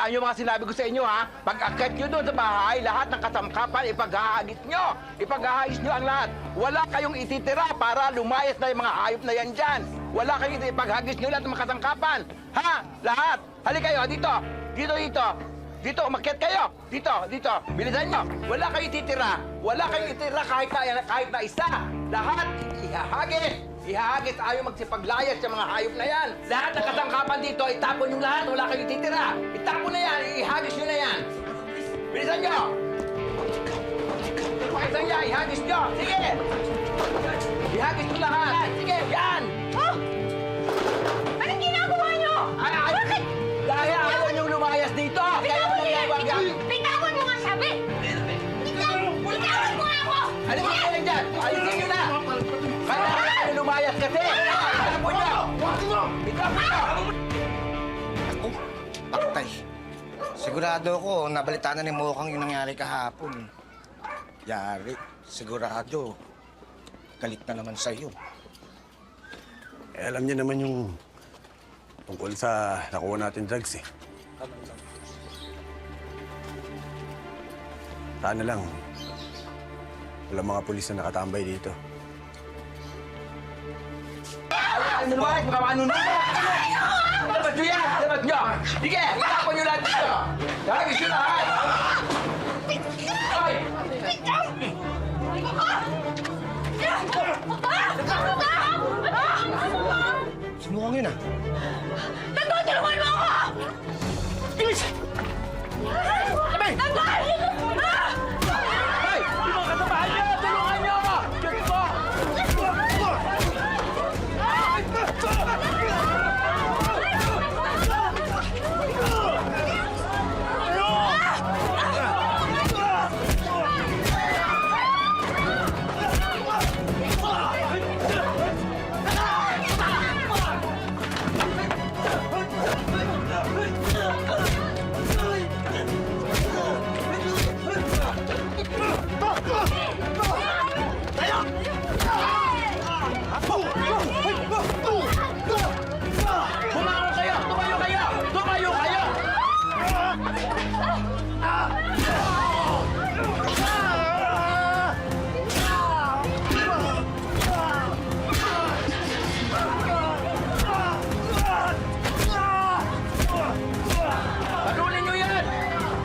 Tandaan nyo mga sinabi ko sa inyo, ha? Pag-akit nyo doon sa bahay, lahat ng kasamkapan, ipaghahagis nyo. Ipaghahagis nyo ang lahat. Wala kayong ititira para lumayas na yung mga hayop na yan dyan. Wala kayong ipaghagis nyo lahat ng mga kasangkapan. Ha? Lahat. Halika kayo, dito. Dito. Dito, umakyat kayo. Dito. Bilisan nyo. Wala kayong ititira. Wala kayong ititira kahit na isa. Lahat ihahagis. Ihahagis, ayaw magsipaglayas sa mga hayop na yan. Lahat ng kasangkapan dito, itapon yung lahat, wala kayong titira. Itapon na yan, ihagis nyo na yan. Bilisan nyo! Pakisang niya, ihagis nyo! Sige! Ihagis nyo lahat! Sige, yan! Oh! Anong ginagawa nyo? Bakit? Dahil ayaw nyo lumayas dito! Bitawan mo nga sabi! Bitawan mo nga ako! Alisin nyo lang dyan! Alisin nyo na! Kaya lumayas kasi! Alam mo nyo! Itapon nyo! Ako? Patay. Sigurado ako, nabalitaan na ni Mokang yung nangyari kahapon. Yari, sigurado. Galit na naman sa'yo. Eh, alam niya naman yung tungkol sa nakuha natin drugs eh. Sana lang, wala mga pulis na nakatambay dito. Ano ba? Ano na? Dapat nyo yan! Dapat nyo! Sige! Itapon nyo lahat dito! Hagis nyo lahat! Hoy! Sinukang yun ah. Tanggol, tulungan mo ako! Bilis! Tanggol! Hoy! Yung mga kasamahan nyo! Tulungan nyo ako! Diyos ko! Bumangon kayo! Tumayo kayo! Tumayo kayo! Panunin nyo yan!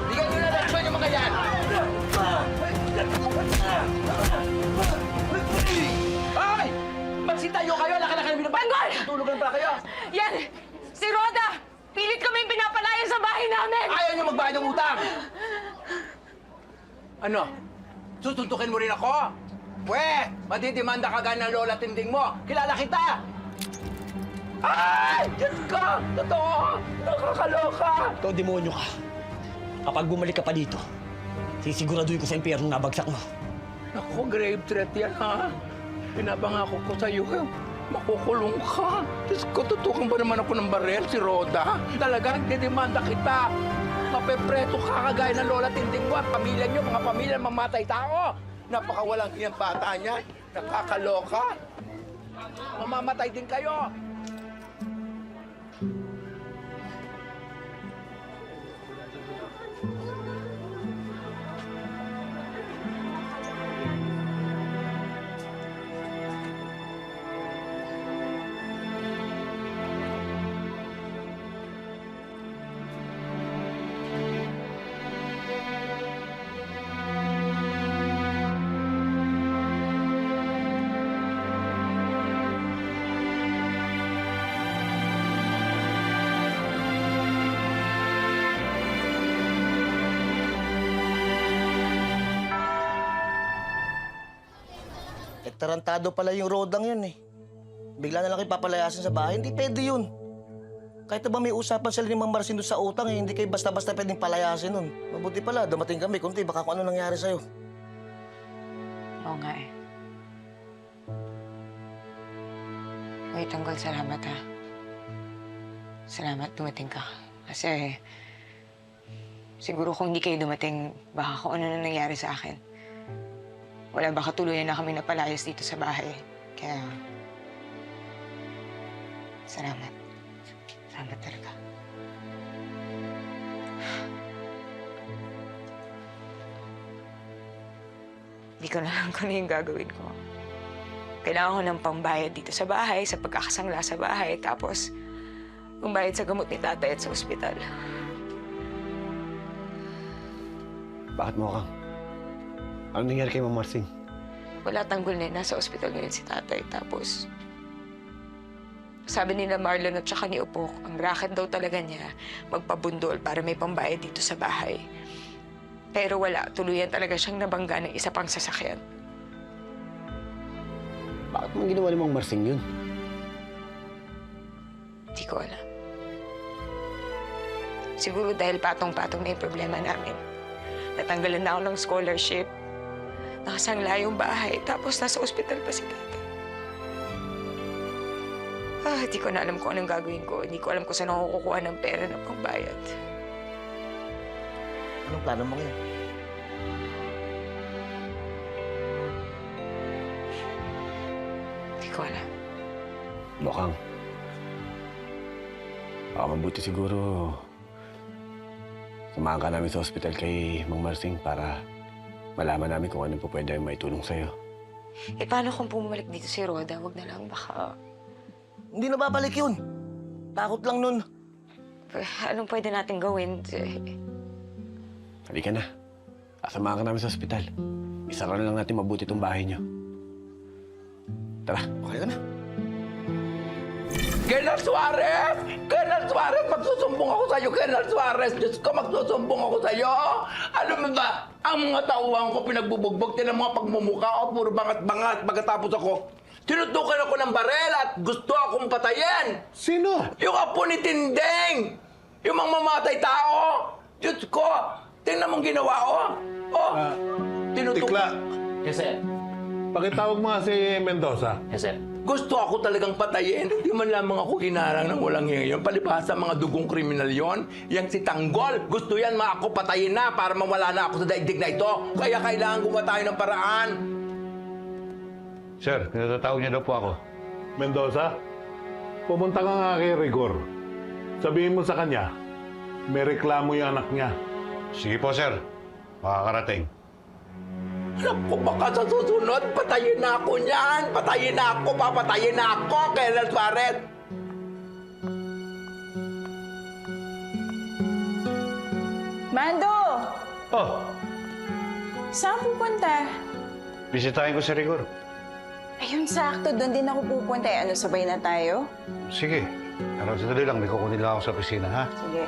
Bigyan nyo na reaksyon yung mga yan! Ay! Magsitayo kayo! Laka na kayo binabay! Tanggol! Tulugan pa kayo! Yan! Si Rhoda! Pilit kami pinapalaya sa bahay namin! Ayaw nyo magbayad ng utang! Ano? Susuntukin mo rin ako? Pwe! Matidimanda ka gana ng lola tinding mo! Kilala kita! Ay! Diyos ko! Totoo! Nakakaloka! Ikaw, demonyo ka. Kapag bumalik ka pa dito, sisiguraduhin ko sa impyerno na bagsak mo. Ako, grave threat yan, ha? Pinapangako ko sa'yo, makukulong ka. Diyos ko, tutukan ba naman ako ng barel, si Rhoda? Talagang didemanda kita. Mapepreto ka kagaya ng lola tinding mo at pamilya nyo, mga pamilya mamatay tao. Napakawalang iyang bata niya. Nakakaloka. Mamamatay din kayo. Tarantado pala yung rodang yun eh. Bigla na lang kayo papalayasin sa bahay. Hindi pwede yun. Kahit na ba may usapan sila ni Mang Marcin doon sa utang eh, hindi kayo basta-basta pwedeng palayasin nun. Mabuti pala, dumating kami. Kunti, baka kung ano nangyari sa'yo. Oo nga eh. Uy, Tanggol, salamat ha. Salamat dumating ka. Kasi siguro kung hindi kayo dumating, baka kung ano na nangyari sa akin. Wala baka tuluyan na kami napalayas dito sa bahay. Kaya, salamat. Salamat talaga. Hindi ko na alam kung ano yung gagawin ko. Kailangan ko ng pambayad dito sa bahay, sa pagkakasangla sa bahay, tapos pambayad sa gamot ni tatay at sa ospital. Bakit mo kang? Ano nangyari kay Ma'am Marsing? Wala tanggol na nasa ospital ngayon si tatay. Tapos, sabi nila Marlon at saka ni Upok, ang racket daw talaga niya magpabundol para may pambayad dito sa bahay. Pero wala, tuluyan talaga siyang nabangga ng isa pang sasakyan. Bakit mo ginawa ni Ma'am Marsing yun? Hindi ko alam. Siguro dahil patong-patong na yung problema namin. Natanggalan na ako ng scholarship. Nakasangla yung bahay, tapos nasa ospital pa si tatay. Hindi ko na alam kung anong gagawin ko. Hindi ko alam kung saan ako kukuha ng pera ng pangbayad. Anong plano mo ngayon? Hindi ko alam. Mukhang. Baka mabuti siguro samahan ka namin sa ospital kay Mang Marsing para malaman namin kung ano po pwede may tulong sa'yo. Paano kung pumalik dito si Roda? Huwag na lang, baka... Hindi na babalik yun. Takot lang nun. Anong pwede natin gawin? Halika na. Sasamahan ka namin sa ospital. Isara na lang natin mabuti itong bahay niyo. Tara. Okay ka na. Colonel Suarez! Colonel Suarez, magsusumbong ako sa'yo, Colonel Suarez! Diyos ko, magsusumbong ako sa'yo! Alam mo ba, ang mga tauhan ko pinagbubugbog, tinan mga pagmumukha ko, puro bangat-bangat. Pagkatapos ako, tinutukan ako ng barel at gusto akong patayin! Sino? Yung apo ni Tindeng! Yung mga mamatay tao! Diyos ko! Tingnan mong ginawa, oh! Oh! Tikla, Yes, sir. pakitawag mo nga si Mendoza. Yes, sir. Gusto ako talagang patayin. Hindi man lamang ako hinarang ng walang ngayon. Palibhasa mga dugong kriminal yon. Yang si Tanggol. Gusto yan mga ako patayin na para mawala na ako sa daigdig na ito. Kaya kailangan gumawa tayo ng paraan. Sir, natatatawag niya daw po ako. Mendoza, pumunta ka nga kay Rigor. Sabihin mo sa kanya, may reklamo yung anak niya. Sige po, sir. Makakarating. Alam ko baka sa susunod, patayin na ako niyan. Patayin na ako, papatayin na ako, Colonel Suarez. Mando! Oh, Saan pupunta? bisitahin ko si Rigor. Ayun, sakto. Doon din ako pupunta. Ano, sabay na tayo? Sige. Pero sandali lang, may kukunin lang ako sa opisina, ha? Sige.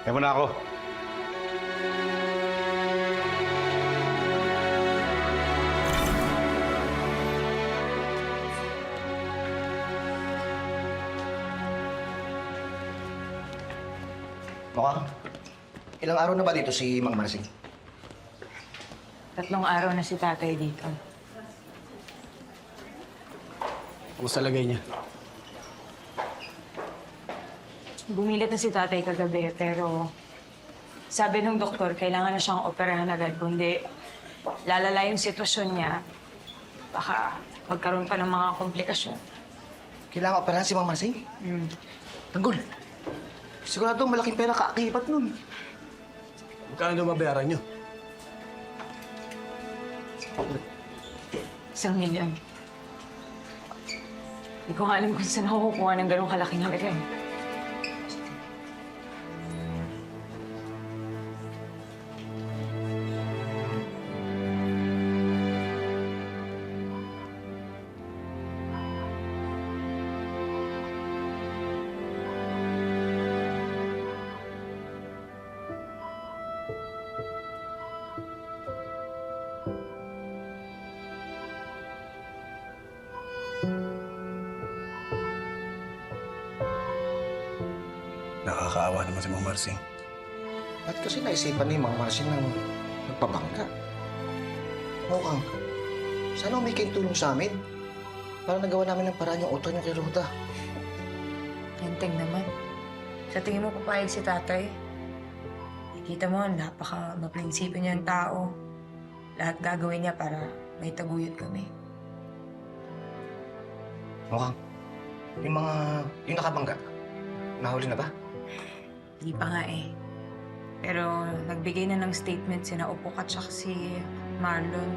Kaya mo na ako. Mukhang. Ilang araw na ba dito si Mang Marsing? 3 araw na si tatay dito. Kumusta lagay niya? Bumilit na si tatay kagabi, pero sabi ng doktor, kailangan na siyang operahan agad. Kundi lalala yung sitwasyon niya, baka magkaroon pa ng mga komplikasyon. Kailangan operahan si Mang Marsing? Tanggol. Sigurado malaking pera kaakibat nun. Magkano daw mabayaran niyo? 1 milyon. Hindi ko nga alam kung saan ako kukuha ng ganong kalaking halaga. Nakakaawa naman si Mang Marsing. At kasi naisipan ni Mang Marsing ng magpabangga. Mukhang, sana humiking tulong sa amin para nagawa namin ng paraan yung utang niyo kay Roda. Ganteng naman. Sa tingin mo papayag si tatay? Kita mo, napaka-maprinsipyo niyang tao. Lahat gagawin niya para may taguyod kami. Mukhang, yung nakabangga, nahuli na ba? Hindi pa nga eh. Pero nagbigay na ng statement sina Opok at saka si Marlon.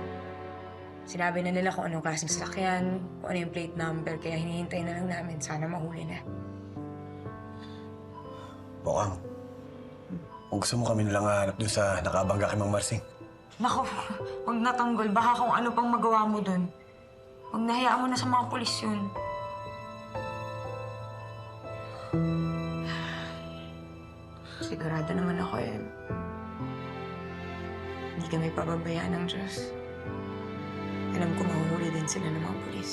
Sinabi na nila kung anong klaseng sasakyan, kung ano yung plate number, kaya hinihintay na lang namin. Sana mahuli na. Bokang, kung gusto mo kami nilang hanap dun sa nakabangga kay Mang Marsing. Nako, huwag natanggol. Baka kung ano pang magawa mo dun. Huwag nahayaan mo na sa mga pulis yun. Sigurado naman ako hindi kami pababayaan ng Diyos. Alam ko mahuhuli din sila ng mga pulis.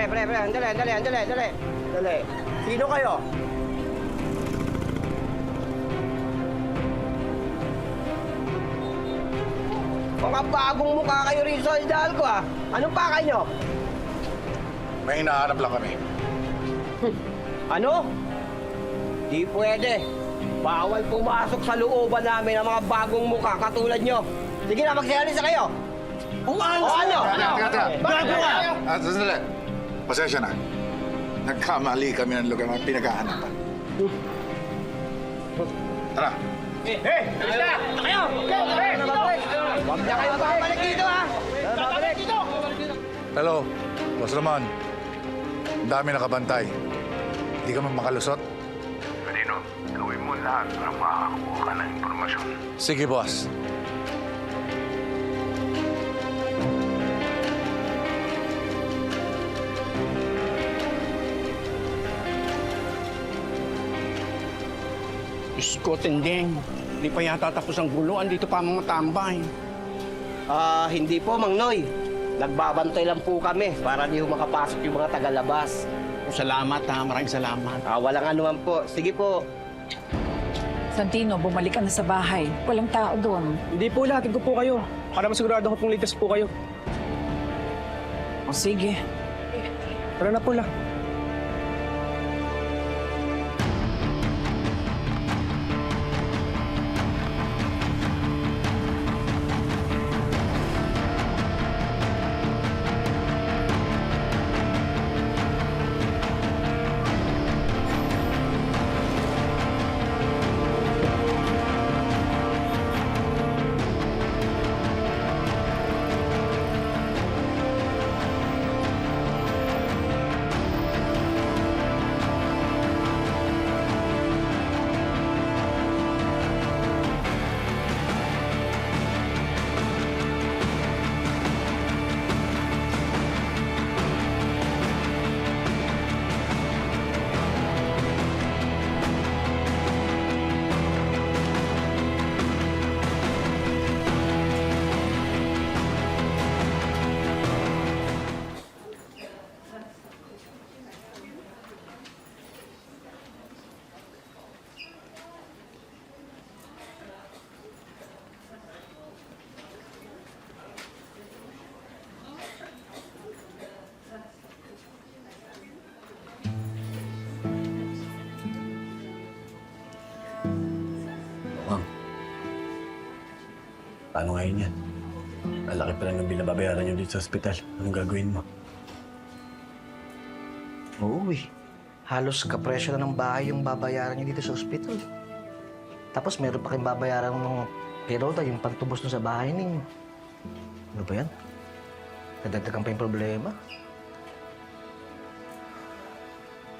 Pre, andali. Sino kayo? Mga bagong mukha kayo rin sa Hidalgo ah. Anong pakay nyo? May hinahanap lang kami. Ano? Di pwede. Bawal pumasok sa looban namin ang mga bagong mukha katulad nyo. Sige na, magsihalisa kayo. O ano? Bago ka! Sandali. Pasensya na. Nagkamali kami ng lugar na pinag-aanapan. Tara. Huwag na kayo babalik dito ha! Babalik! Hello, Boss Ramon. Ang dami nakabantay. Hindi ka man makalusot. Kanino, gawin mo lahat para makakuha ka ng impormasyon. Sige, boss. Diyos ko, Tinding. Hindi pa yata tapos ang gulo. Andito pa ang mga tambay. Hindi po, Mang Noy. Nagbabantay lang po kami para di ho makapasok yung mga tagalabas. Salamat ha. Maraming salamat. Walang anuman po. Sige po. Santino, bumalik ka na sa bahay. Walang tao doon. Hindi po, lahatid ko po kayo. Para masigurado ko pong ligtas po kayo. O sige. Tara na po la. Paano ngayon yan? Ang laki pala ng binababayaran nyo dito sa ospital. Anong gagawin mo? Oo halos kapresyo na ng bahay yung babayaran niyo dito sa ospital. Tapos meron pa kayong babayaran ng perota, yung pagtubos dun sa bahay ninyo. Ano ba yan? Nadagdagan pa yung problema.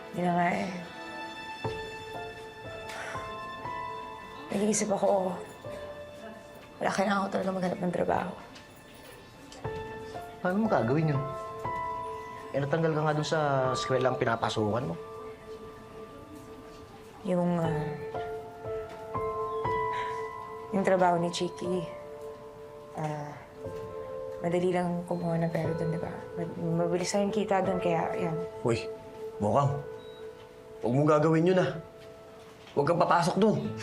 Hindi na nga Nag-iisip ako, wala kailangan ko talaga maghanap ng trabaho. Paano mo gagawin yun? Eh, natanggal ka nga dun sa eskwela ang pinapasukan mo. Yung trabaho ni Chiki, madali lang kumuha ng pera doon, di ba? Mabilis na yung kita doon, kaya yan. Uy, Bokang. Huwag mong gagawin yun, ah. Huwag kang papasok doon.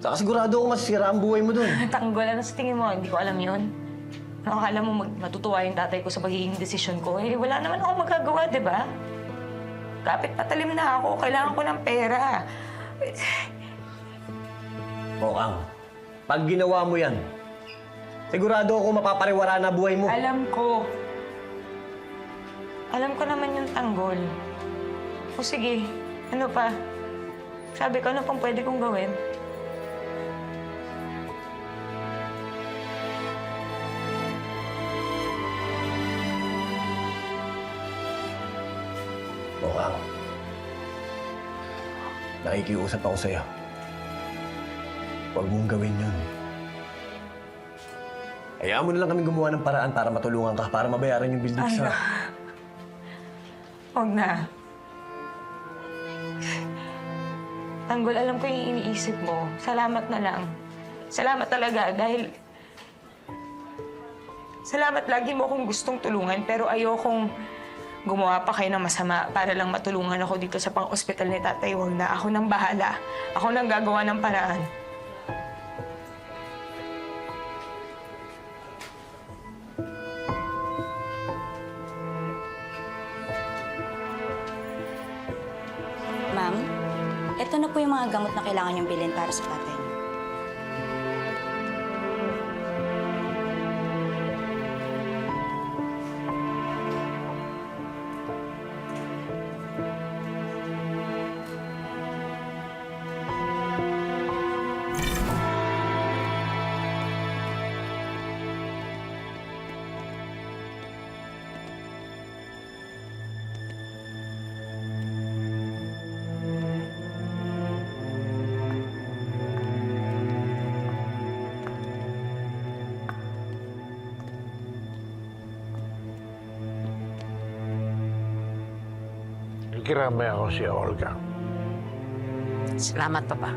Saka sigurado ako masisira ang buhay mo doon. Tanggol, ano sa tingin mo? Hindi ko alam yun. Ano, akala mo matutuwa yung tatay ko sa magiging desisyon ko? Eh, wala naman akong magagawa, di ba? Kapit patalim na ako. Kailangan ko ng pera. Bokang, pag ginawa mo yan, sigurado ako mapapariwara na buhay mo. Alam ko. Alam ko naman yung tanggol. O sige, ano pa? Sabi ko, ano pang pwede kong gawin? Bokang, nakikiusap ako sa'yo. Huwag mong gawin yun. Hayaan mo na lang kami gumawa ng paraan para matulungan ka, para mabayaran yung building sa... Huwag na. Tanggol, alam ko yung iniisip mo. Salamat na lang. Salamat talaga dahil... Salamat, lagi mo akong gustong tulungan pero ayokong gumawa pa kayo ng masama para lang matulungan ako dito sa pang-ospital ni Tatay. Huwag na. Ako nang bahala. Ako nang gagawa ng paraan. Ma'am, ito na po yung mga gamot na kailangan niyong bilhin para sa tatay niyo. Kiramay ako si Olga. Salamat, Papa.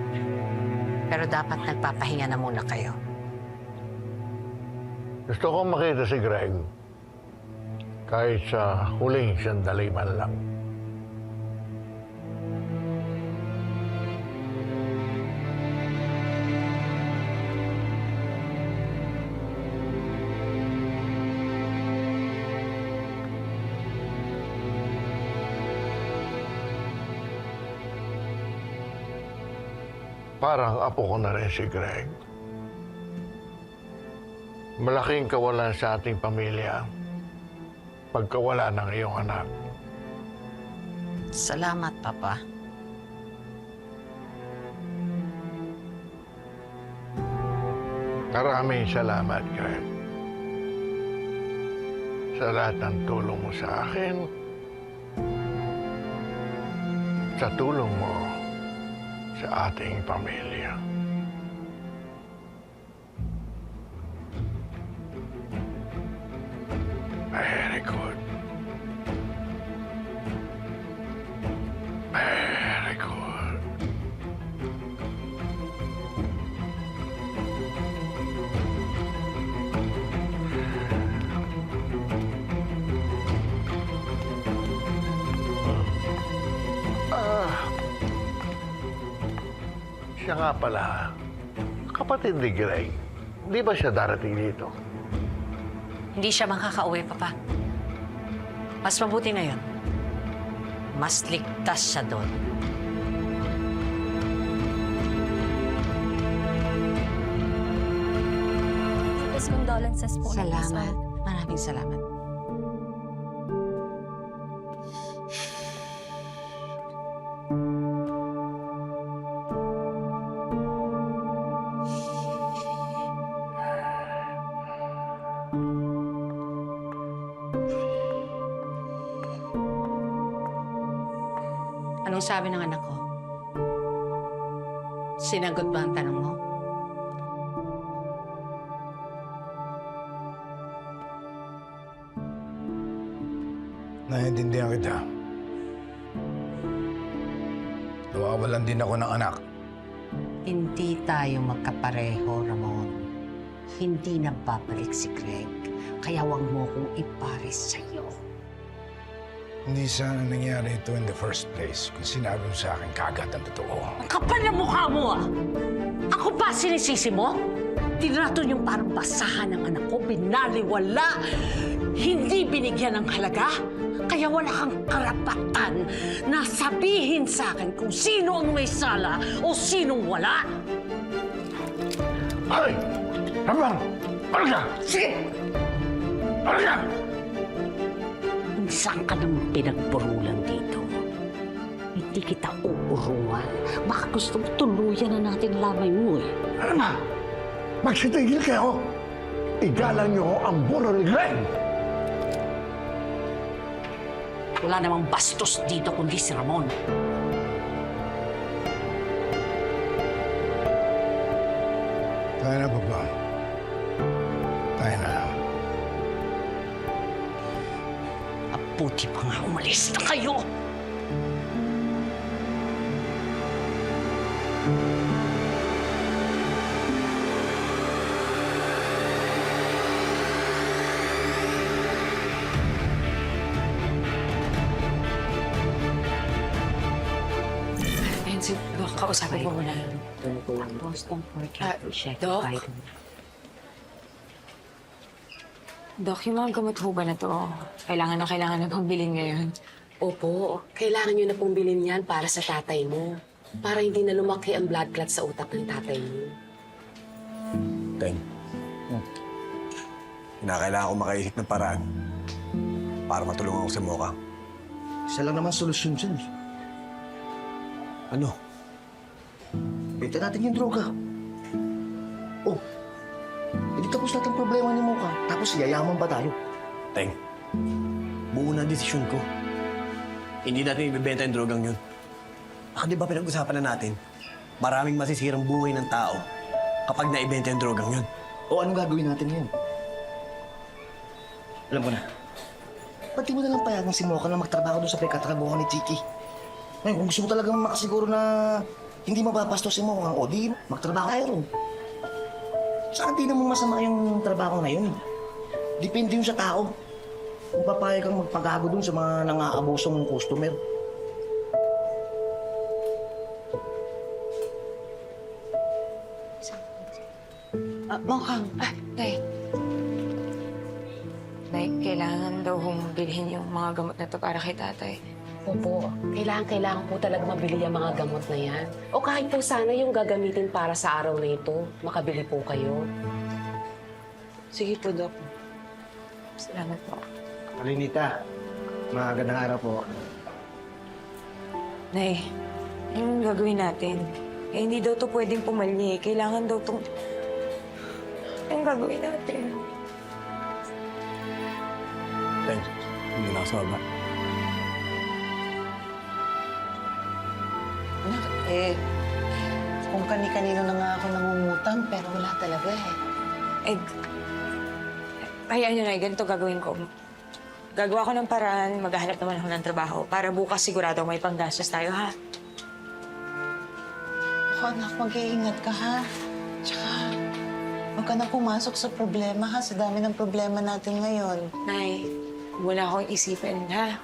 Pero dapat nagpapahinga na muna kayo. Gusto ko makita si Greg. Kahit sa huling sandali man lang. Parang apo ko na rin si Greg. Malaking kawalan sa ating pamilya pagkawala ng iyong anak. Salamat, Papa. Maraming salamat, Greg. Sa lahat ng tulong mo sa akin, sa tulong mo sa ating pamilya. Very good. Very good. Siya nga pala, kapatid ni Greg. Di ba siya darating dito? Hindi siya makakauwi, Papa. Mas mabuti ngayon. Mas ligtas siya doon. Deepest condolences po. Salamat. Maraming salamat. Anong sabi ng anak ko? Sinagot ba ang tanong mo? Nita. Nawawalan din ako ng anak. Hindi tayo magkapareho, Ramon. Hindi nagbabalik si Greg. Kaya huwag mo kong ipares sa'yo. Hindi sana nangyari ito in the first place kung sinabi mo sa akin kagad ang totoo. Ang kapal na mukha mo, ah! Ako ba sinisisi mo? Tinato niyong parang basahan ng anak ko, binaliwala. Hindi binigyan ng halaga. Kaya wala kang karapatan na sabihin sa akin kung sino ang may sala o sinong wala. Ay! Ramon! Ano ka? Sige! Ano ka? Saan ka naman pinagburulan dito? Hindi kita uurungan. Baka gusto mo tuluyan na natin lamay mo eh. Ano na? Magsitigil kayo. Igalang niyo ang buro ni Glenn. Wala namang bastos dito kundi si Ramon. Tayo na, Papa. Tayo na. Aputi pa nga umalis na kayo! Ayun, si Doc, kausapin ko muna. Tapos, don't forget to check the Doc? vitamin. Doc, yung mga gamot ho ba na to, kailangan na pang bilhin ngayon? Opo, kailangan nyo na pong bilhin yan para sa tatay mo. Para hindi na lumaki ang blood clot sa utak ng tatay mo. Teng. Kinakailangan ko makaisip ng paraan para matulungan ko si Mocha. Isa lang naman solusyon dyan. Ano? Benta natin yung droga. Oh, hindi tapos lahat ang problema ni Mocha. Tapos yayaman ba tayo? Teng, buo na desisyon ko. Hindi natin ibibenta yung drogang yun. Baka di ba pinag-usapan na natin, maraming masisirang buhay ng tao kapag naibenta yung drogang yun. O anong gagawin natin ngayon? Alam ko na. Ba't di mo na lang payagan si Mocha na magtrabaho doon sa pagkatrabaho ni Chiki? Ngayon, kung gusto mo talagang makasiguro na hindi mapapasto si Mocha, o di magtrabaho tayo ron. Saan di naman masama yung trabaho na yun? Depende yun sa tao. Kung papayag kang magpagago dun sa mga nang-aabuso mong customer. Mukhang, Nay. Nay, kailangan daw hong bilhin yung mga gamot na to para kay tatay. Opo, kailangan po talaga mabili ang mga gamot na yan. O kahit po sana yung gagamitin para sa araw na ito, makabili po kayo. Sige po, Doc. Salamat po. Malinita, magandang araw po. Nay, anong gagawin natin? Eh, hindi daw to pwedeng pumalye. Kailangan daw tong... Anong gagawin natin? Teng, hindi na ako sa baba. Anak, kung kani-kanino na nga ako nangungutang, pero wala talaga eh. Hayaan nyo na, ganito gagawin ko. Gagawa ko ng paraan, maghahanap naman ako ng trabaho para bukas sigurado may panggastos tayo, ha? Ako anak, mag-iingat ka ha. Tsaka, huwag ka na pumasok sa problema ha, sa dami ng problema natin ngayon. Nay, wala akong isipin, ha?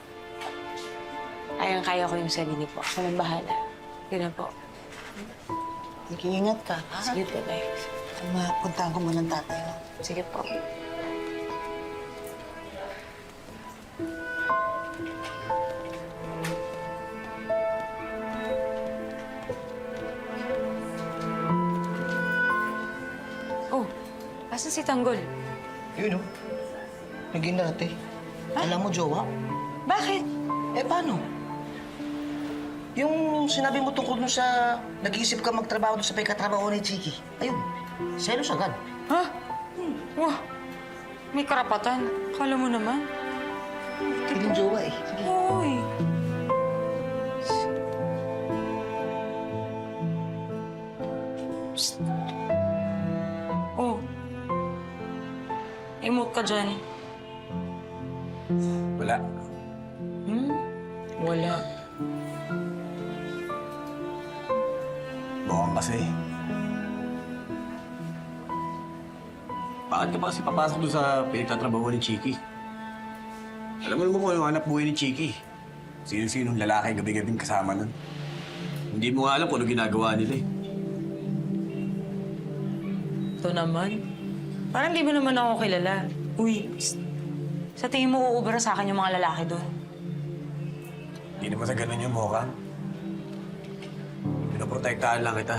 Kayang-kaya ko yung sarili ko. Ako nang bahala. Yun na po. Mag-iingat ka ha. Sige po, Nay. Puntahan ko muna ng tatay mo. Sige po. Oh, asan si Tanggol? Yun o. Naging dati. Alam mo, jowa? Bakit? Eh, paano? Yung sinabi mo tungkol dun sa nag-iisip ka magtrabaho dun sa pagkatrabaho ni Chiki. Ayun, selos agad. Ha? Wah, may karapatan. Kala mo naman. Piling jowa eh. Sige. Hoy. Psst. Oh. Emote ka dyan. Wala. Hmm? Wala. Bawang kasi. Bakit ka pa kasi papasok doon sa pinagtatrabaho ni Chiki? Alam mo naman kung ano hanap buhay ni Chiki. Sino-sinong lalaki gabi-gabing kasama nun. Hindi mo nga alam kung ano ginagawa nila eh. Ito naman. Parang di mo naman ako kilala. Uy, psst. Sa tingin mo uubra sa akin yung mga lalaki doon? Hindi naman sa ganun yung mukha. Pinoprotektahan lang kita.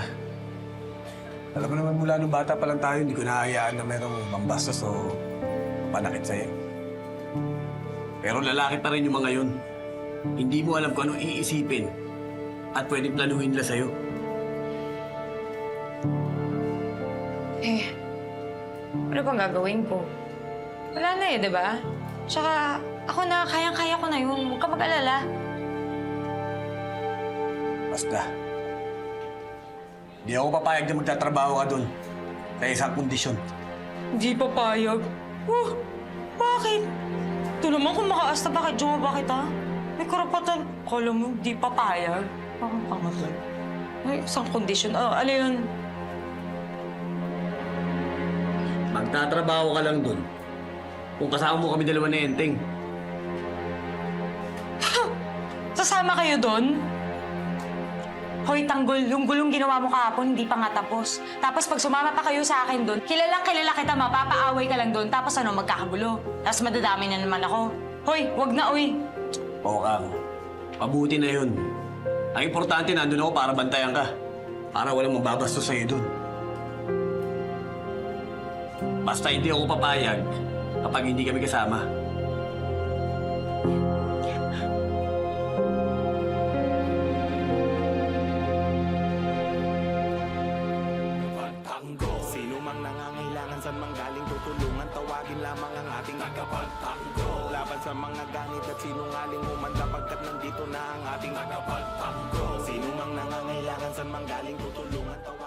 Alam mo naman mula nung bata pa lang tayo, hindi ko nahahayaan na merong mambastos o panakit sa'yo. Pero lalaki pa rin yung mga yun. Hindi mo alam kung anong iisipin at pwedeng planuhin nila sa'yo. Eh, ano bang gagawin ko? Wala na eh, di ba? Tsaka, ako na, kayang-kaya ko na yun. Huwag ka mag-alala. Basta. Hindi ako papayag na magtatrabaho ka doon sa isang kondisyon. Hindi papayag. Bakit? Ito naman kung makaasta, bakit jowa kita? May karapatan. Kala mo, di papayag. Parang pangatay. May isang kondisyon. Ano yun? Magtatrabaho ka lang doon kung kasama mo kami dalawa ni Enteng. Sasama kayo doon? Hoy, tanggol, yung gulong ginawa mo kahapon, hindi pa nga tapos. Tapos pag sumama pa kayo sa akin doon, kilalang kilala kita, mapapaaway ka lang doon, tapos magkakagulo. Tapos madadami na naman ako. Hoy, wag na, uy. Oo, Kang. Mabuti na yun. Ang importante, nandun ako para bantayan ka. Para walang mababastos sa'yo doon. Basta hindi ako papayag kapag hindi kami kasama. Sino mang nangangailangan saan mang galing tutulungan, tawagin lamang ang ating tagapagtanggol. Laban sa mga ganit at sinungaling humanda pagkat nandito na ang ating tagapagtanggol. Sino mang nangangailangan saan mang galing tutulungan, tawagin